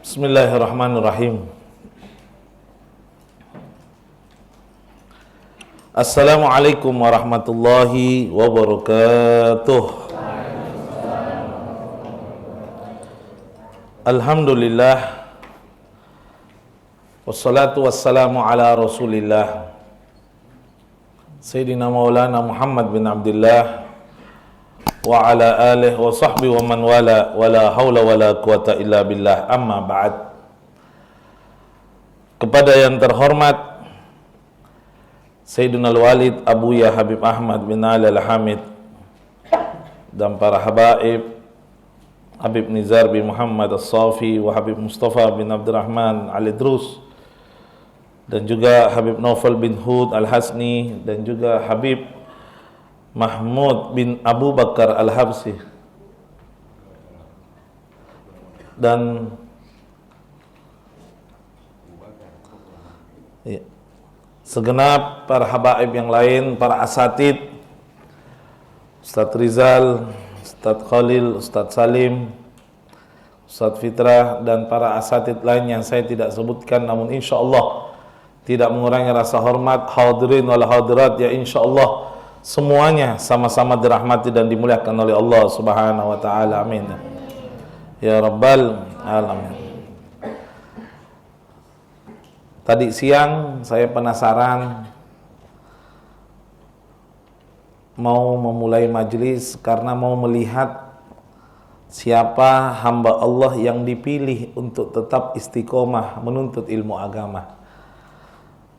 Bismillahirrahmanirrahim. Assalamualaikum warahmatullahi wabarakatuh. Alhamdulillah. Wassalatu wassalamu ala Rasulillah Sayyidina Maulana Muhammad bin Abdullah wa ala alihi wa sahbihi wa man wala wala haula wala quwata illa billah, amma ba'd. Kepada yang terhormat Sayyidina Al-Walid Abuya Habib Ahmad bin Ali Al-Hamid dan para habaib Habib Nizar bin Muhammad As-Safi wa Habib Mustafa bin Abdurrahman Al-Idrus dan juga Habib Naufal bin Hud Al-Hasni dan juga Habib Mahmud bin Abu Bakar Al-Habsi dan segenap para habaib yang lain, para asatid, Ustadz Rizal, Ustadz Khalil, Ustadz Salim, Ustadz Fitrah dan para asatid lain yang saya tidak sebutkan, namun insya Allah tidak mengurangi rasa hormat hadirin wal hadirat, ya insya Allah semuanya sama-sama dirahmati dan dimuliakan oleh Allah Subhanahu wa taala. Amin. Ya rabbal alamin. Tadi siang saya penasaran mau memulai majelis karena mau melihat siapa hamba Allah yang dipilih untuk tetap istiqomah menuntut ilmu agama.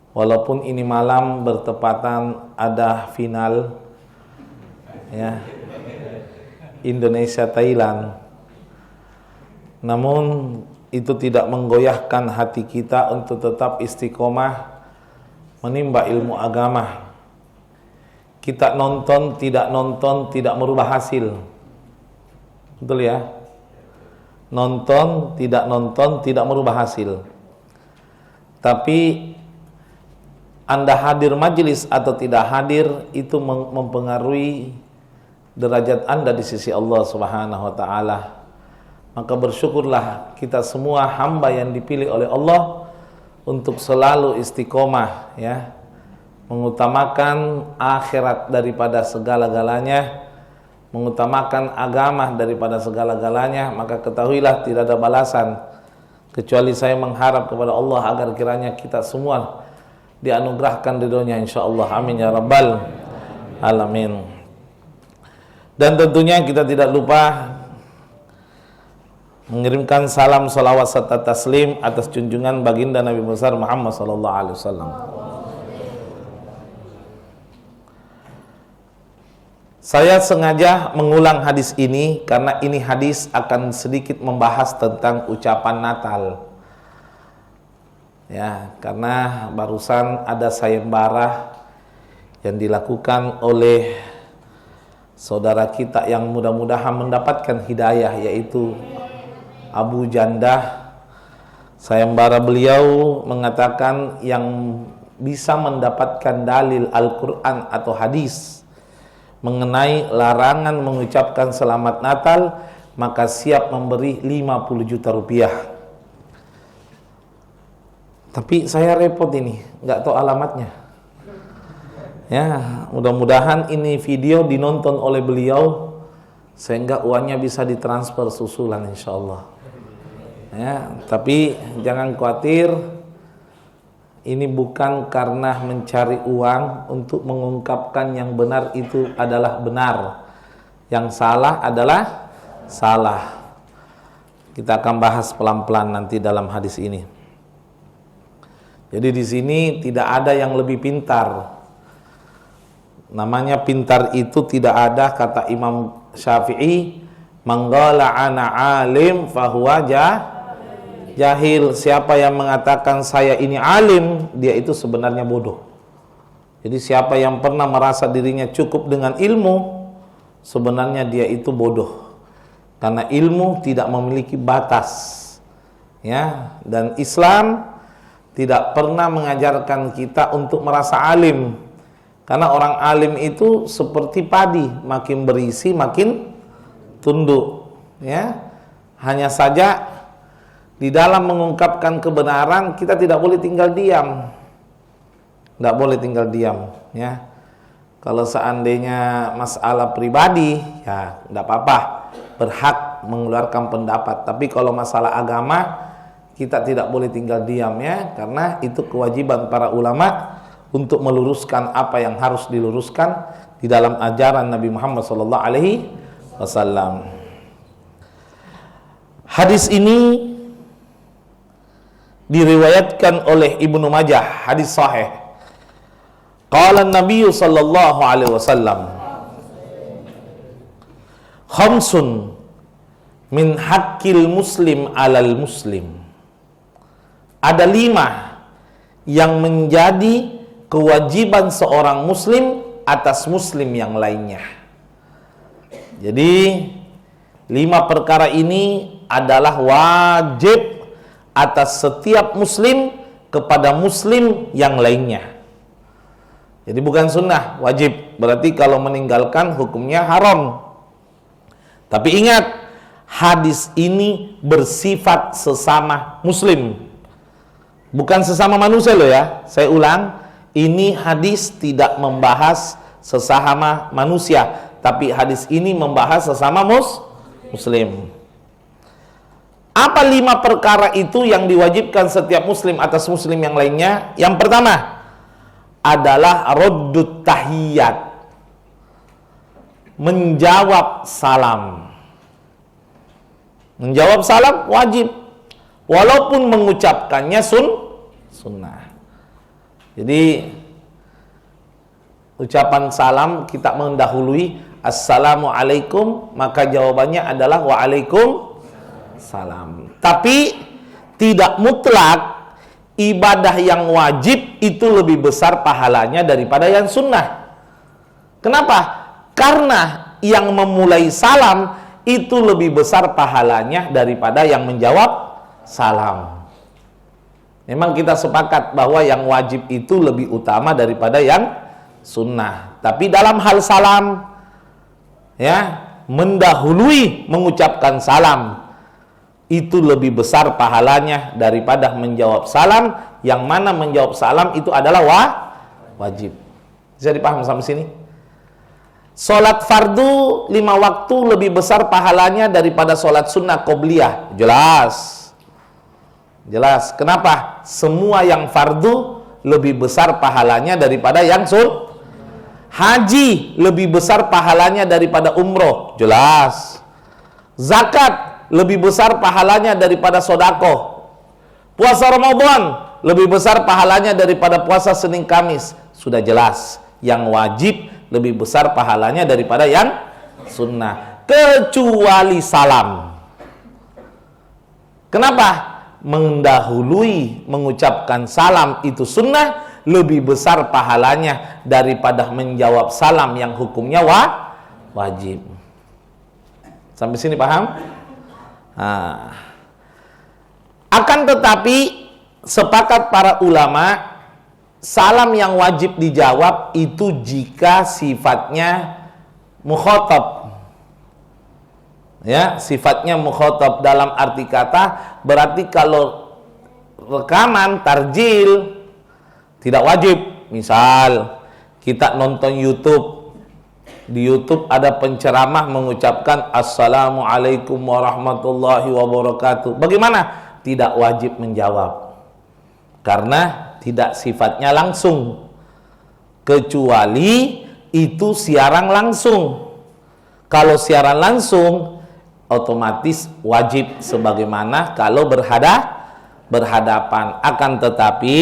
Walaupun ini malam bertepatan ada final ya, Indonesia Thailand, namun itu tidak menggoyahkan hati kita untuk tetap istiqomah menimba ilmu agama. Kita nonton tidak merubah hasil. Betul ya? Nonton tidak merubah hasil. Tapi Anda hadir majelis atau tidak hadir itu mempengaruhi derajat Anda di sisi Allah Subhanahu wa taala. Maka bersyukurlah kita semua hamba yang dipilih oleh Allah untuk selalu istiqomah ya, mengutamakan akhirat daripada segala-galanya, mengutamakan agama daripada segala-galanya. Maka ketahuilah tidak ada balasan kecuali saya mengharap kepada Allah agar kiranya kita semua dianugerahkan ridhonya insyaallah. Amin ya rabbal alamin. Dan tentunya kita tidak lupa mengirimkan salam, salawat serta taslim atas junjungan baginda Nabi besar Muhammad sallallahu alaihi wasallam. Saya sengaja mengulang hadis ini karena ini hadis akan sedikit membahas tentang ucapan Natal. Ya, karena barusan ada sayembara yang dilakukan oleh saudara kita yang mudah-mudahan mendapatkan hidayah, yaitu Abu Janda. Sayembara beliau mengatakan yang bisa mendapatkan dalil Al-Quran atau hadis mengenai larangan mengucapkan selamat Natal maka siap memberi 50 juta rupiah. Tapi saya repot ini, nggak tahu alamatnya. Ya, mudah-mudahan ini video dinonton oleh beliau sehingga uangnya bisa ditransfer susulan insyaallah. Ya, tapi jangan khawatir, ini bukan karena mencari uang untuk mengungkapkan yang benar itu adalah benar, yang salah adalah salah. Kita akan bahas pelan-pelan nanti dalam hadis ini. Jadi di sini tidak ada yang lebih pintar. Namanya pintar itu tidak ada, kata Imam Syafi'i, manggala ana alim fahuwa jahil. Siapa yang mengatakan saya ini alim, dia itu sebenarnya bodoh. Jadi siapa yang pernah merasa dirinya cukup dengan ilmu, sebenarnya dia itu bodoh. Karena ilmu tidak memiliki batas. Ya, dan Islam tidak pernah mengajarkan kita untuk merasa alim. Karena orang alim itu seperti padi, makin berisi makin tunduk. Ya, hanya saja Di dalam mengungkapkan kebenaran kita tidak boleh tinggal diam. Tidak boleh tinggal diam, ya. Kalau seandainya masalah pribadi, ya tidak apa-apa, berhak mengeluarkan pendapat. Tapi kalau masalah agama, kita tidak boleh tinggal diam, ya, karena itu kewajiban para ulama untuk meluruskan apa yang harus diluruskan di dalam ajaran Nabi Muhammad SAW. Hadis ini diriwayatkan oleh Ibnu Majah, hadis sahih. Qala Nabi sallallahu alaihi wasallam, khamsun min haqqil muslim alal muslim. Ada 5 yang menjadi kewajiban seorang muslim atas muslim yang lainnya. Jadi 5 perkara ini adalah wajib atas setiap muslim kepada muslim yang lainnya. Jadi bukan sunnah, wajib. Berarti kalau meninggalkan hukumnya haram. Tapi ingat, hadis ini bersifat sesama muslim, bukan sesama manusia loh, ya. Saya ulang, ini hadis tidak membahas sesama manusia, tapi hadis ini membahas sesama muslim. Apa 5 perkara itu yang diwajibkan setiap muslim atas muslim yang lainnya? Yang pertama adalah raddut tahiyat, menjawab salam. Menjawab salam wajib, walaupun mengucapkannya sunnah. Jadi ucapan salam kita mendahului assalamualaikum, maka jawabannya adalah waalaikumsalam. Tapi tidak mutlak ibadah yang wajib itu lebih besar pahalanya daripada yang sunnah. Kenapa? Karena yang memulai salam itu lebih besar pahalanya daripada yang menjawab salam. Memang kita sepakat bahwa yang wajib itu lebih utama daripada yang sunnah. Tapi dalam hal salam, ya, mendahului mengucapkan salam itu lebih besar pahalanya daripada menjawab salam, yang mana menjawab salam itu adalah wajib. Bisa dipaham sampai sini? Salat fardu 5 waktu lebih besar pahalanya daripada salat sunnah qobliyah. Jelas. Kenapa? Semua yang fardu lebih besar pahalanya daripada yang sunnah. Haji lebih besar pahalanya daripada umroh. Jelas. Zakat lebih besar pahalanya daripada sodako. Puasa Ramadan lebih besar pahalanya daripada puasa Senin Kamis. Sudah jelas. Yang wajib lebih besar pahalanya daripada yang sunnah, kecuali salam. Kenapa? Mendahului mengucapkan salam itu sunnah, lebih besar pahalanya daripada menjawab salam yang hukumnya wajib. Sampai sini paham? Akan tetapi sepakat para ulama, salam yang wajib dijawab itu jika sifatnya mukhatab. Ya, sifatnya mukhatab dalam arti kata berarti kalau rekaman tarjil tidak wajib. Misal kita nonton YouTube, di YouTube ada penceramah mengucapkan Assalamualaikum warahmatullahi wabarakatuh. Bagaimana? Tidak wajib menjawab, karena tidak sifatnya langsung, kecuali itu siaran langsung. Kalau siaran langsung otomatis wajib, sebagaimana kalau berhadapan. Akan tetapi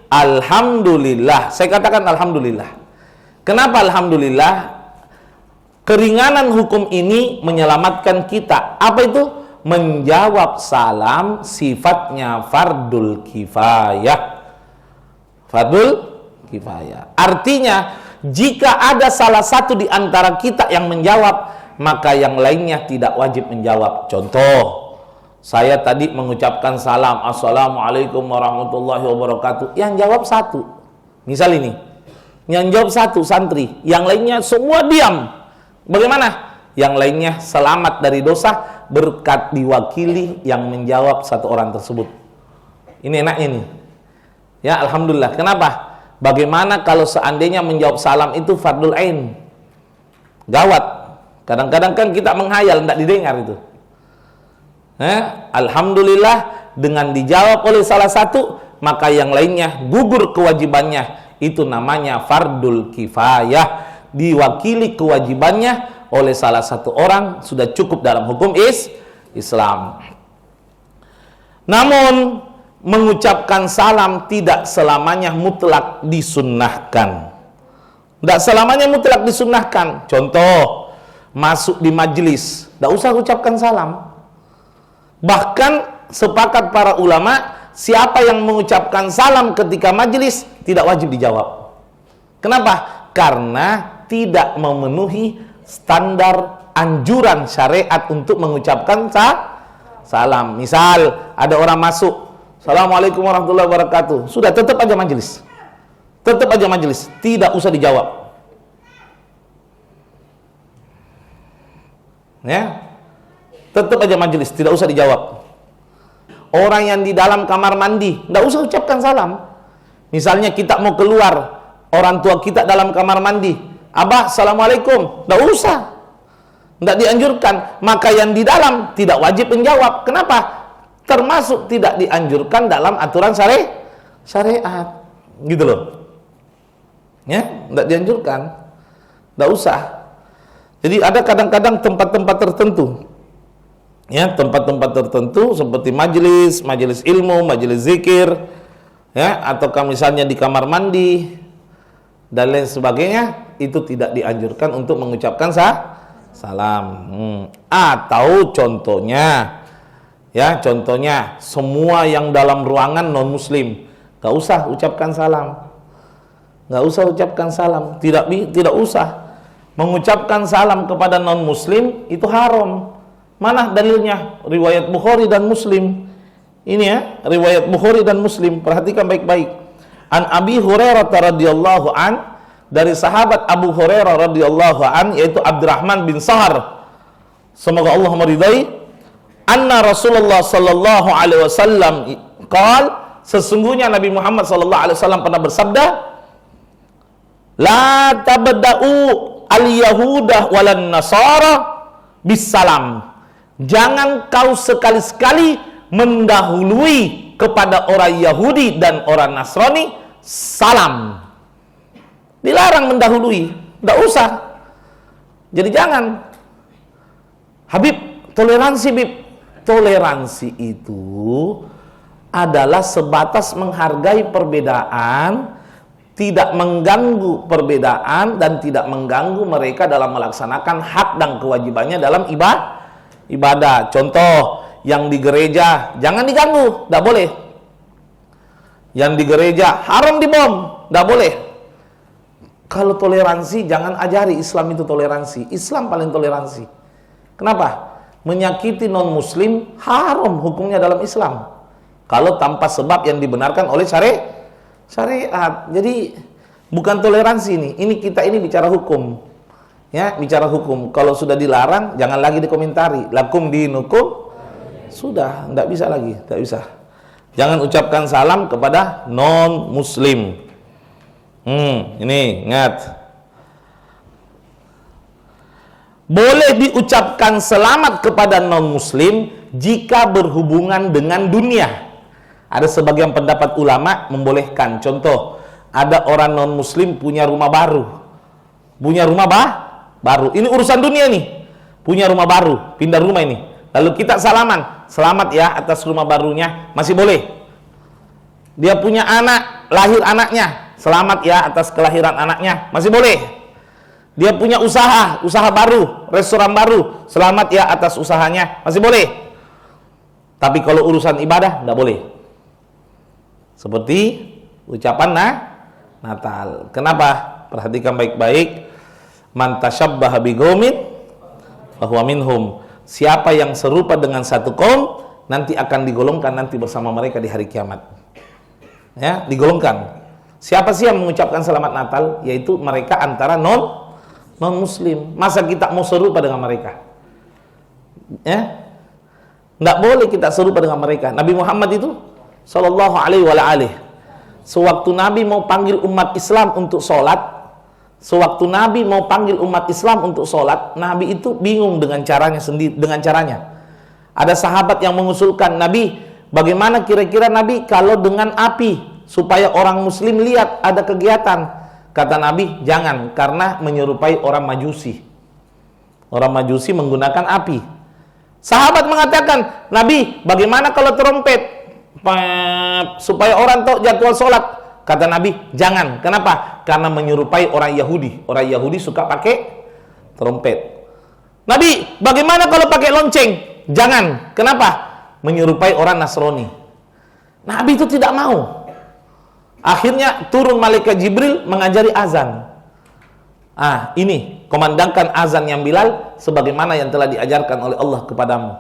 alhamdulillah, saya katakan alhamdulillah. Kenapa alhamdulillah? Keringanan hukum ini menyelamatkan kita. Apa itu? Menjawab salam sifatnya fardul kifayah. Fardul kifayah. Artinya, jika ada salah satu di antara kita yang menjawab, maka yang lainnya tidak wajib menjawab. Contoh, saya tadi mengucapkan salam, Assalamualaikum warahmatullahi wabarakatuh. Yang jawab satu. Misal ini, yang jawab satu santri, yang lainnya semua diam. Bagaimana? yang lainnya selamat dari dosa berkat diwakili yang menjawab satu orang tersebut. Ini enaknya nih. Ya, alhamdulillah. Kenapa? Bagaimana kalau seandainya menjawab salam itu fardul ain? Gawat. Kadang-kadang kan kita menghayal, tidak didengar itu. Alhamdulillah dengan dijawab oleh salah satu, maka yang lainnya gugur kewajibannya. Itu namanya fardul kifayah. Diwakili kewajibannya oleh salah satu orang sudah cukup dalam hukum Islam. Namun mengucapkan salam tidak selamanya mutlak disunnahkan. Tidak selamanya mutlak disunnahkan. Contoh, masuk di majelis, tidak usah ucapkan salam. Bahkan sepakat para ulama, siapa yang mengucapkan salam ketika majelis tidak wajib dijawab. Kenapa? Karena tidak memenuhi standar anjuran syariat untuk mengucapkan salam. Misal ada orang masuk, Assalamualaikum warahmatullahi wabarakatuh, sudah tetap aja majelis. Tetap aja majelis, tidak usah dijawab. Ya. Tetap aja majelis, tidak usah dijawab. Orang yang di dalam kamar mandi, tidak usah ucapkan salam. Misalnya kita mau keluar, orang tua kita dalam kamar mandi, Abah, Assalamualaikum, tidak usah. Tidak dianjurkan. Maka yang di dalam tidak wajib menjawab. Kenapa? Termasuk tidak dianjurkan dalam aturan syariat. Gitu loh. Ya, tidak dianjurkan. Tidak usah. Jadi ada kadang-kadang tempat-tempat tertentu, ya, tempat-tempat tertentu seperti majelis ilmu, majelis zikir, ya, ataukah misalnya di kamar mandi dan lain sebagainya, itu tidak dianjurkan untuk mengucapkan salam. Atau contohnya, ya, contohnya semua yang dalam ruangan non muslim, gak usah ucapkan salam, gak usah ucapkan salam, tidak usah mengucapkan salam kepada non muslim, itu haram. Mana dalilnya? Riwayat Bukhari dan Muslim. Ini ya, riwayat Bukhari dan Muslim. Perhatikan baik-baik. An Abi Hurairah radhiyallahu an, dari sahabat Abu Hurairah radhiyallahu an, yaitu Abdurrahman bin Sahar, semoga Allah meridai, anna Rasulullah sallallahu alaihi wasallam qaal, sesungguhnya Nabi Muhammad sallallahu alaihi wasallam pernah bersabda, la tabda'u al-yahudah walan nasara bisalam. Jangan kau sekali-sekali mendahului kepada orang Yahudi dan orang Nasrani salam. Dilarang mendahului, tidak usah. Jadi jangan. Habib, toleransi Bib. Toleransi itu adalah sebatas menghargai perbedaan, tidak mengganggu perbedaan dan tidak mengganggu mereka dalam melaksanakan hak dan kewajibannya dalam ibadah. Contoh, yang di gereja jangan diganggu, tidak boleh. Yang di gereja haram dibom, tidak boleh. Kalau toleransi, jangan ajari Islam itu toleransi. Islam paling toleransi. Kenapa? Menyakiti non muslim haram hukumnya dalam Islam, kalau tanpa sebab yang dibenarkan oleh syariat. Jadi bukan toleransi ini kita ini bicara hukum. Ya, bicara hukum. Kalau sudah dilarang, jangan lagi dikomentari. Lakum dinukum, sudah, tidak bisa lagi, tidak bisa. Jangan ucapkan salam kepada non muslim. Ini ingat. Boleh diucapkan selamat kepada non muslim jika berhubungan dengan dunia. Ada sebagian pendapat ulama membolehkan. Contoh, ada orang non muslim punya rumah baru. Punya rumah baru. Ini urusan dunia nih. Punya rumah baru, pindah rumah ini. Lalu kita salaman, selamat ya atas rumah barunya, masih boleh. Dia punya anak, lahir anaknya, selamat ya atas kelahiran anaknya, masih boleh. Dia punya usaha baru, restoran baru, selamat ya atas usahanya, masih boleh. Tapi kalau urusan ibadah, tidak boleh. Seperti ucapan Natal. Kenapa? Perhatikan baik-baik. Man tasyabbaha biqaumin fahuwa minhum. Siapa yang serupa dengan satu kaum, nanti akan digolongkan nanti bersama mereka di hari kiamat. Ya, digolongkan. Siapa sih yang mengucapkan selamat Natal? Yaitu mereka antara non non-muslim. Masa kita mau serupa dengan mereka? Ya, nggak boleh kita serupa dengan mereka. Nabi Muhammad itu Sallallahu alaihi wa alihi, sewaktu Nabi mau panggil umat Islam untuk sholat, Nabi itu bingung dengan caranya sendiri, Ada sahabat yang mengusulkan, Nabi, bagaimana kira-kira Nabi kalau dengan api supaya orang muslim lihat ada kegiatan? Kata Nabi, jangan, karena menyerupai orang Majusi. Orang Majusi menggunakan api. Sahabat mengatakan, Nabi, bagaimana kalau trompet supaya orang tahu jadwal sholat? Kata Nabi, jangan. Kenapa? Karena menyerupai orang Yahudi. Orang Yahudi suka pakai trompet. Nabi, bagaimana kalau pakai lonceng? Jangan. Kenapa? Menyerupai orang Nasrani. Nabi itu tidak mau. Akhirnya turun malaikat Jibril mengajari azan. Ini komandangkan azan yang Bilal sebagaimana yang telah diajarkan oleh Allah kepadamu.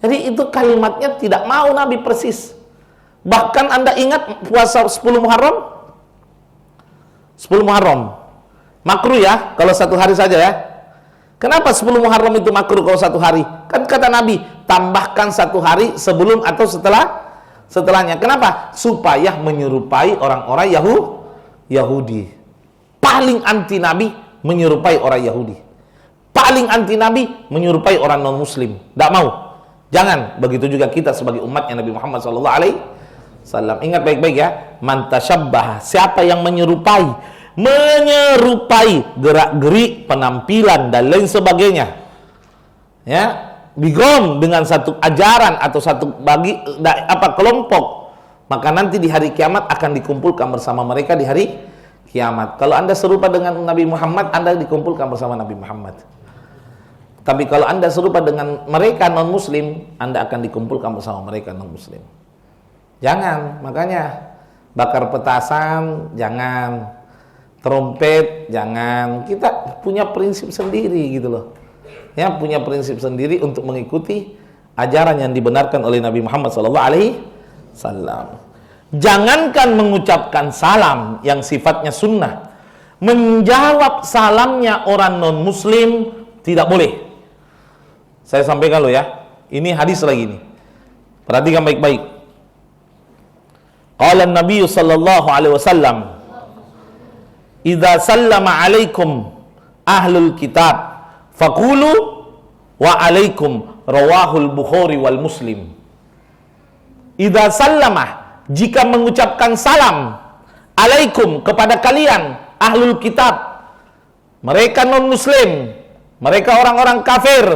Jadi itu kalimatnya tidak mau Nabi persis. Bahkan Anda ingat puasa 10 Muharram? 10 Muharram makruh ya kalau satu hari saja ya. Kenapa 10 Muharram itu makruh kalau satu hari? Kan kata Nabi, tambahkan satu hari sebelum atau setelahnya. Kenapa? Supaya menyerupai orang-orang Yahudi. Paling anti Nabi menyerupai orang Yahudi. Paling anti Nabi menyerupai orang non-muslim. Tidak mau. Jangan. Begitu juga kita sebagai umatnya Nabi Muhammad SAW. Ingat baik-baik ya. Man tasyabbah, siapa yang menyerupai gerak-gerik, penampilan dan lain sebagainya, ya, bigom dengan satu ajaran atau satu kelompok, maka nanti di hari kiamat akan dikumpulkan bersama mereka di hari kiamat. Kalau Anda serupa dengan Nabi Muhammad, Anda dikumpulkan bersama Nabi Muhammad. Tapi kalau Anda serupa dengan mereka non-muslim, Anda akan dikumpulkan bersama mereka non-muslim. Jangan, makanya bakar petasan jangan, trompet jangan. Kita punya prinsip sendiri gitu loh. Ya, punya prinsip sendiri untuk mengikuti ajaran yang dibenarkan oleh Nabi Muhammad SAW. Jangankan mengucapkan salam yang sifatnya sunnah, menjawab salamnya orang non-muslim tidak boleh. Saya sampaikan lo ya, ini hadis lagi nih. Perhatikan baik-baik. Qala Nabi sallallahu alaihi wasallam, "Idza sallama alaikum ahlul kitab faqulu wa alaikum," rawahul Bukhari wal Muslim. Idza sallama, jika mengucapkan salam, alaikum, kepada kalian ahlul kitab, mereka non muslim, mereka orang-orang kafir,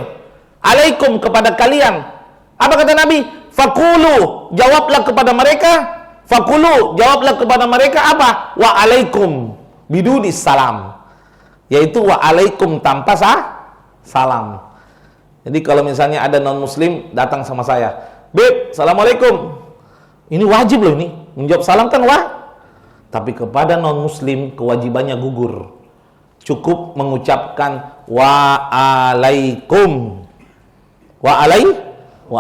alaikum, kepada kalian. Apa kata Nabi? Faqulu, jawablah kepada mereka. Faqulu, jawablah kepada mereka apa? Wa alaikum biduni salam, yaitu wa alaikum tanpa salam. Jadi kalau misalnya ada non muslim datang sama saya, Beb, assalamualaikum, ini wajib loh, ini menjawab salam kan tapi kepada non muslim kewajibannya gugur, cukup mengucapkan wa alaikum, wa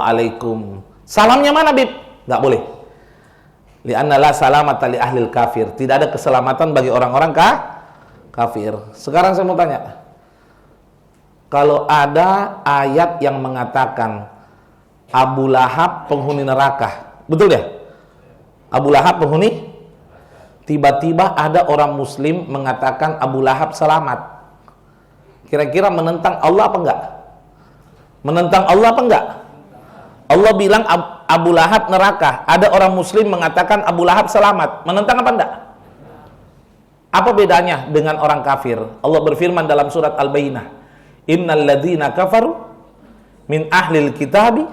alaikum. Salamnya mana, Beb? Nggak boleh. Li'anna la salamata li ahlil kafir, tidak ada keselamatan bagi orang-orang kafir. Sekarang saya mau tanya, kalau ada ayat yang mengatakan Abu Lahab penghuni neraka, betul ya? Abu Lahab penghuni, tiba-tiba ada orang muslim mengatakan Abu Lahab selamat. Kira-kira menentang Allah apa enggak? Menentang Allah apa enggak? Allah bilang Abu Lahab neraka, ada orang muslim mengatakan Abu Lahab selamat. Menentang apa enggak? Apa bedanya dengan orang kafir? Allah berfirman dalam surat Al-Bayyinah, innal ladzina kafaru min ahlil kitabi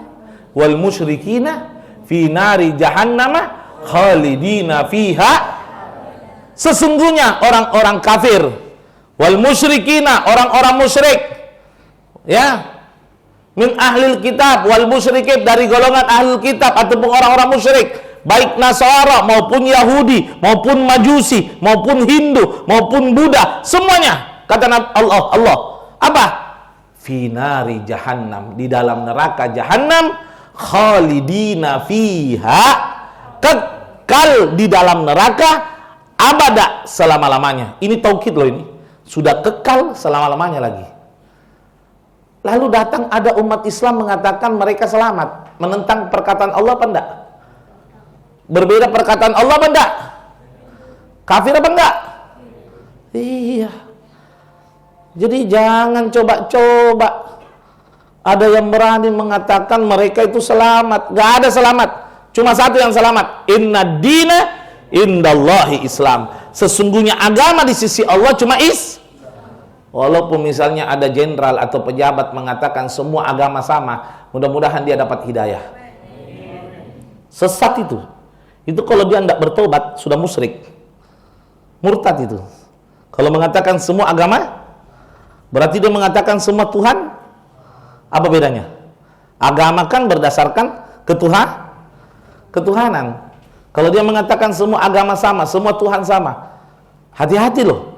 wal musyrikina fi nari jahannama khalidina fiha. Sesungguhnya orang-orang kafir, wal musyrikina, orang-orang musyrik, ya, min ahlil kitab wal musyrikin, dari golongan ahlul kitab ataupun orang-orang musyrik, baik Nasara maupun Yahudi maupun Majusi maupun Hindu maupun Buddha, semuanya kata Allah apa? Finari jahannam, di dalam neraka jahannam, khalidina fiha, kekal di dalam neraka abada, selama-lamanya. Ini taukid loh ini. sudah kekal selama-lamanya lagi. Lalu datang ada umat Islam mengatakan mereka selamat, menentang perkataan Allah apa enggak? Berbeda perkataan Allah apa enggak? Kafir apa enggak? Iya. Jadi jangan coba-coba ada yang berani mengatakan mereka itu selamat. Gak ada selamat, cuma satu yang selamat. Inna dina indallahi Islam. Sesungguhnya agama di sisi Allah cuma Walaupun misalnya ada jenderal atau pejabat mengatakan semua agama sama, mudah-mudahan dia dapat hidayah. Sesat itu. Itu kalau dia tidak bertobat sudah musyrik, murtad itu. Kalau mengatakan semua agama, berarti dia mengatakan semua Tuhan. Apa bedanya? Agama kan berdasarkan ketuhanan. Kalau dia mengatakan semua agama sama, semua Tuhan sama, hati-hati loh.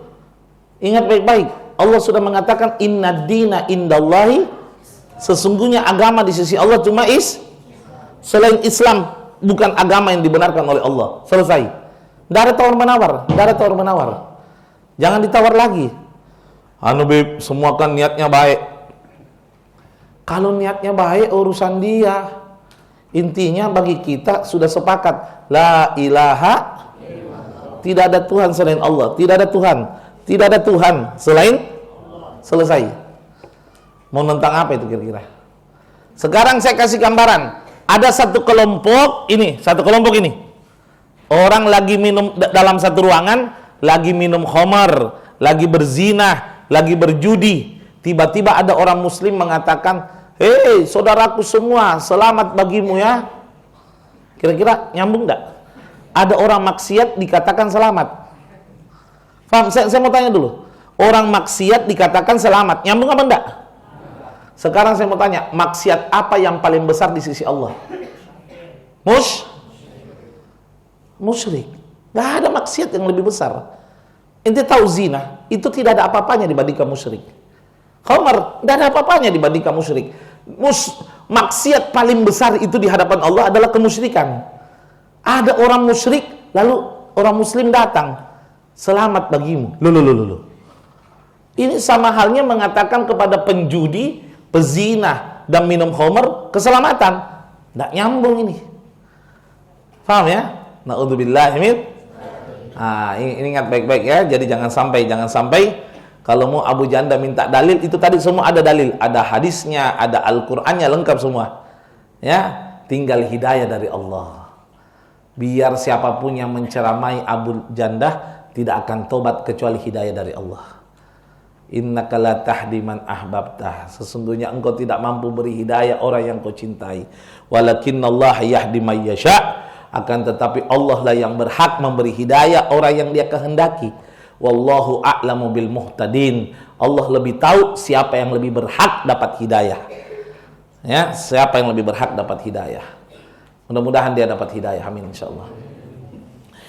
Ingat baik-baik, Allah sudah mengatakan inna dina indallahi, sesungguhnya agama di sisi Allah cuma selain Islam bukan agama yang dibenarkan oleh Allah. Selesai. Tidak ada tawar-menawar. Jangan ditawar lagi. Beb, semua kan niatnya baik. Kalau niatnya baik urusan dia. Intinya bagi kita sudah sepakat la ilaha, tidak ada Tuhan selain Allah, tidak ada Tuhan selain, selesai. Mau tentang apa itu kira-kira? Sekarang saya kasih gambaran. Ada satu kelompok ini, orang lagi minum dalam satu ruangan, lagi minum khamar, lagi berzinah, lagi berjudi. Tiba-tiba ada orang muslim mengatakan, "Hei, saudaraku semua, selamat bagimu ya." Kira-kira nyambung enggak? Ada orang maksiat dikatakan selamat. Paham? Saya mau tanya dulu. Orang maksiat dikatakan selamat, nyambung apa enggak? Sekarang saya mau tanya, maksiat apa yang paling besar di sisi Allah? Musyrik. Gak ada maksiat yang lebih besar. Ente tahu zina, itu tidak ada apa-apanya dibandingkan musyrik. Khamar, tidak ada apa-apanya dibandingkan musyrik. Maksiat paling besar itu di hadapan Allah adalah kemusyrikan. Ada orang musyrik, lalu orang muslim datang, selamat bagimu. Loh. Ini sama halnya mengatakan kepada penjudi, pezina, dan minum khamar keselamatan. Tidak nyambung ini. Paham ya? Na'udzubillah min. Ingat baik-baik ya. Jadi jangan sampai kalau mau Abu Janda minta dalil, itu tadi semua ada dalil, ada hadisnya, ada Al-Qur'annya, lengkap semua. Ya, tinggal hidayah dari Allah. Biar siapapun yang menceramai Abu Janda tidak akan tobat kecuali hidayah dari Allah. Innaka la tahdi man ahbabtah. Sesungguhnya engkau tidak mampu beri hidayah orang yang kau cintai. Walakinnallaha yahdi may yasha. Akan tetapi Allah lah yang berhak memberi hidayah orang yang Dia kehendaki. Wallahu a'lamu bil muhtadin. Allah lebih tahu siapa yang lebih berhak dapat hidayah. Ya, siapa yang lebih berhak dapat hidayah. Mudah-mudahan dia dapat hidayah. Amin insyaallah.